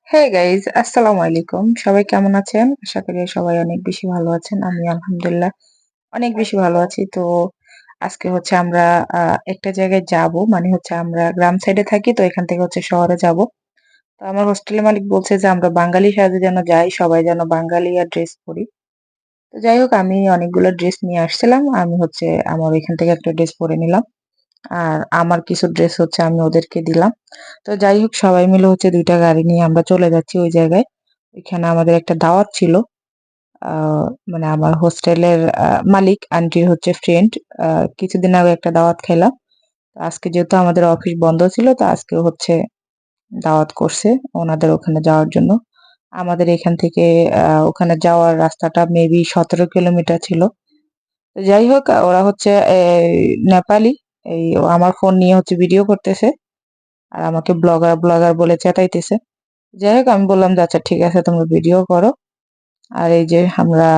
Hey guys, আসসালামু আলাইকুম। সবাই কেমন আছেন? আশা করি সবাই অনেক বেশি ভালো আছেন। আমি আলহামদুলিল্লাহ অনেক বেশি ভালো আছি। তো আজকে হচ্ছে আমরা একটা জায়গায় যাব। মানে হচ্ছে আমরা গ্রাম সাইডে থাকি, তো এখান থেকে হচ্ছে শহরে যাব। তো আমার হোস্টেলের মালিক বলছে যে আমরা বাঙালি সাজে যেন যাই, সবাই যেন বাঙালিয়া ড্রেস পরি। তো যাই হোক, আমি অনেকগুলো ড্রেস নিয়ে আসছিলাম। আমি হচ্ছে আমার এখান থেকে একটা ড্রেস পরে নিলাম। আর আমার কিছু ড্রেস হচ্ছে আমি ওদেরকে দিলাম। তো যাই হোক, সবাই মিলে হচ্ছে ২ টা গাড়ি নিয়ে আমরা চলে যাচ্ছি ওই জায়গায়। ওইখানে আমাদের একটা দাওয়াত ছিল। আ মানে আমার হোস্টেলের মালিক আন্টির হচ্ছে ফ্রেন্ড। কিছুদিন আগে একটা দাওয়াত খাইলাম। তো আজকে যেহেতু আমাদের অফিস বন্ধ ছিল, তো আজকে হচ্ছে দাওয়াত করছে ওনাদের ওখানে যাওয়ার জন্য। আমাদের এখান থেকে ওখানে যাওয়ার রাস্তাটা মেবি ১৭ কিলোমিটার ছিল। তো যাই হোক, ওরা হচ্ছে নেপালি। ও আমার ফোন নিয়ে হচ্ছে ভিডিও করতেছে। আর আমাকে ব্লগার, ব্লগার বলে চেতাইতেছে। যাই হোক, আমি বললাম যে, "আচ্ছা ঠিক আছে, তোমরা ভিডিও করো।" আর এই যে আমরা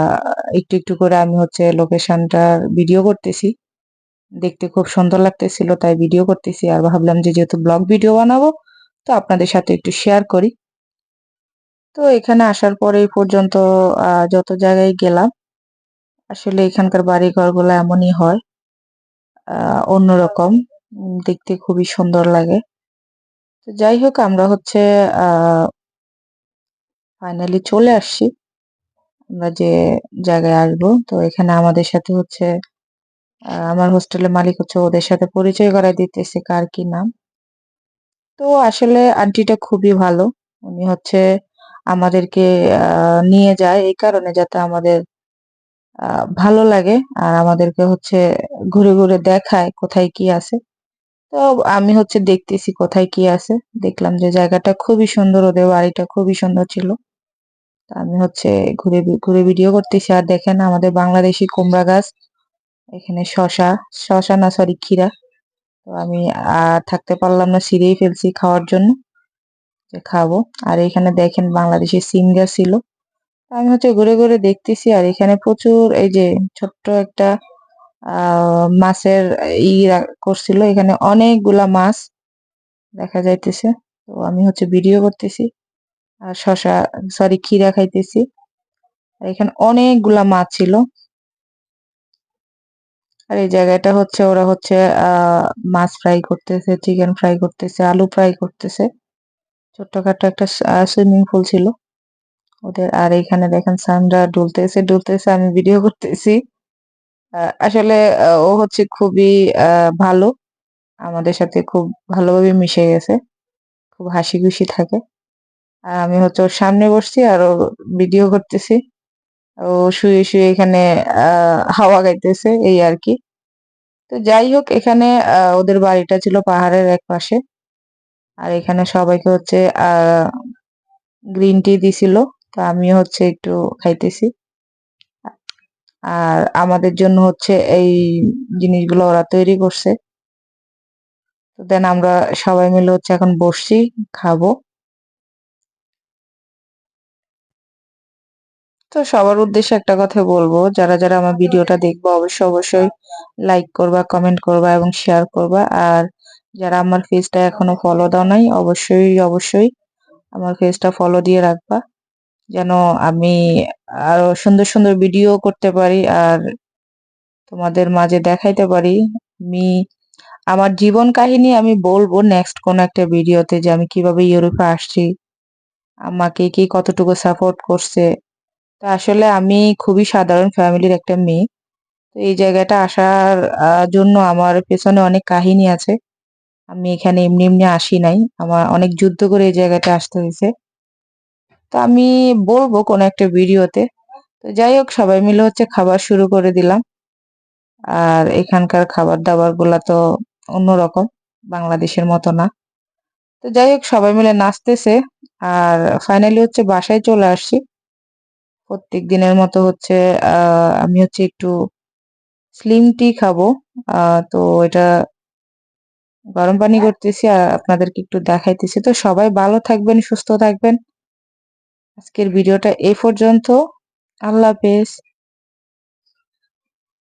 একটু, একটু করে আমি হচ্ছে লোকেশনটার ভিডিও করতেছি। দেখতে খুব সুন্দর লাগতেছিল, তাই ভিডিও করতেছি। আর ভাবলাম যে যেহেতু ব্লগ ভিডিও বানাবো, তো আপনাদের সাথে একটু শেয়ার করি। তো এখানে আসার পরে এই পর্যন্ত যত জায়গায় গেলাম, আসলে এখানকার বাড়িঘরগুলো এমনই হয়। অন্যরকম। দেখতে খুবই সুন্দর লাগে। তো যাই হোক, আমরা হচ্ছে আ ফাইনালি চলে আসছি। আমরা যে জায়গায় আসবো, তো এখানে আমাদের সাথে হচ্ছে আমার হোস্টেলের মালিক হচ্ছে ওদের সাথে পরিচয় করায় দিতেছে কার কি নাম। তো আসলে আন্টিটা খুবই ভালো। উনি হচ্ছে আমাদেরকে নিয়ে যায় এই কারণে যাতে আমাদের আ ভালো লাগে। আর আমাদেরকে হচ্ছে ঘুরে, ঘুরে দেখায় কোথায় কি আছে। তো আমি হচ্ছে দেখতেছি কোথায় কি আছে। দেখলাম যে জায়গাটা খুবই সুন্দর, ওদের বাড়িটা খুবই সুন্দর ছিল। তো আমি হচ্ছে ঘুরে, ঘুরে ভিডিও করতেছি। আর দেখেন আমাদের বাংলাদেশী কুমড়া গাছ, এখানে শসা, শসা না সরি ক্ষীরা। তো আমি থাকতে পারলাম না, ছিঁড়েই ফেলছি খাওয়ার জন্য, যে খাবো। আর এখানে দেখেন বাংলাদেশি সিম গাছ ছিল। আমি হচ্ছে ঘুরে, ঘুরে দেখতেছি। আর এখানে প্রচুর এই যে ছোট্ট একটা মাছের করছিল। এখানে অনেকগুলা মাছ দেখা যাইতেছে। তো আমি হচ্ছে ভিডিও করতেছি। আর শসা সরি ক্ষীরা খাইতেছি। আর এখানে অনেকগুলা মাছ ছিল। আর এই জায়গাটা হচ্ছে ওরা হচ্ছে মাছ ফ্রাই করতেছে, চিকেন ফ্রাই করতেছে, আলু ফ্রাই করতেছে। ছোট্টখাট্টো একটা সুইমিং পুল ছিল ওদের। আর এখানে দেখেন সানরা ডুলতেছে, ডুলতেছে, আমি ভিডিও করতেছি। আসলে ও হচ্ছে খুবই ভালো। আমাদের সাথে খুব ভালোভাবে মিশে গেছে। খুব হাসি খুশি থাকে। আর আমি হচ্ছে ওর সামনে বসছি আর ওর ভিডিও করতেছি। ও শুয়ে, শুয়ে এখানে হাওয়া খাইতেছে এই আরকি। তো যাই হোক, এখানে ওদের বাড়িটা ছিল পাহাড়ের একপাশে। আর এখানে সবাইকে হচ্ছে আ গ্রিন টি দিছিল। তো আমিও হচ্ছে একটু খাইতেছি। আর আমাদের জন্য হচ্ছে এই জিনিসগুলো ওরা তৈরি করছে। তো দেন আমরা সবাই মিলে হচ্ছে এখন বসছি, খাবো। তো সবার উদ্দেশ্যে একটা কথা বলবো, যারা, যারা আমার ভিডিওটা দেখবা অবশ্যই, অবশ্যই লাইক করবা, কমেন্ট করবা এবং শেয়ার করবা। আর যারা আমার পেজটা এখনো ফলো দাও নাই, অবশ্যই, অবশ্যই আমার পেজটা ফলো দিয়ে রাখবা। যেন আমি আরো সুন্দর, সুন্দর ভিডিও করতে পারি আর তোমাদের মাঝে দেখাইতে পারি। আমি আমার জীবন কাহিনী আমি বলবো নেক্সট কোন একটা ভিডিওতে, যে আমি কিভাবে ইউরোপে আসছি, আমাকে কে কতটুকু সাপোর্ট করছে। তো আসলে আমি খুবই সাধারণ ফ্যামিলির একটা মেয়ে। তো এই জায়গাটা আসার জন্য আমার পেছনে অনেক কাহিনী আছে। আমি এখানে এমনি, এমনি আসি নাই। আমার অনেক যুদ্ধ করে এই জায়গাটা আসতে হয়েছে। তো আমি বলবো কোন একটা ভিডিওতে। তো যাই হোক, সবাই মিলে হচ্ছে খাবার শুরু করে দিলাম। আর এখানকার খাবার-দাবার গুলা তো অন্যরকম, বাংলাদেশের মতো না। তো যাই হোক, সবাই মিলে নাচতেছে। আর ফাইনালি হচ্ছে বাসায় চলে আসছি। প্রত্যেক দিনের মতো হচ্ছে আমি হচ্ছে একটু স্লিম টি খাবো। তো এটা গরম পানি করতেছি আর আপনাদেরকে একটু দেখাইতেছি। তো সবাই ভালো থাকবেন, সুস্থ থাকবেন। আজকের ভিডিওটা এই পর্যন্ত। আল্লাহ হাফেজ।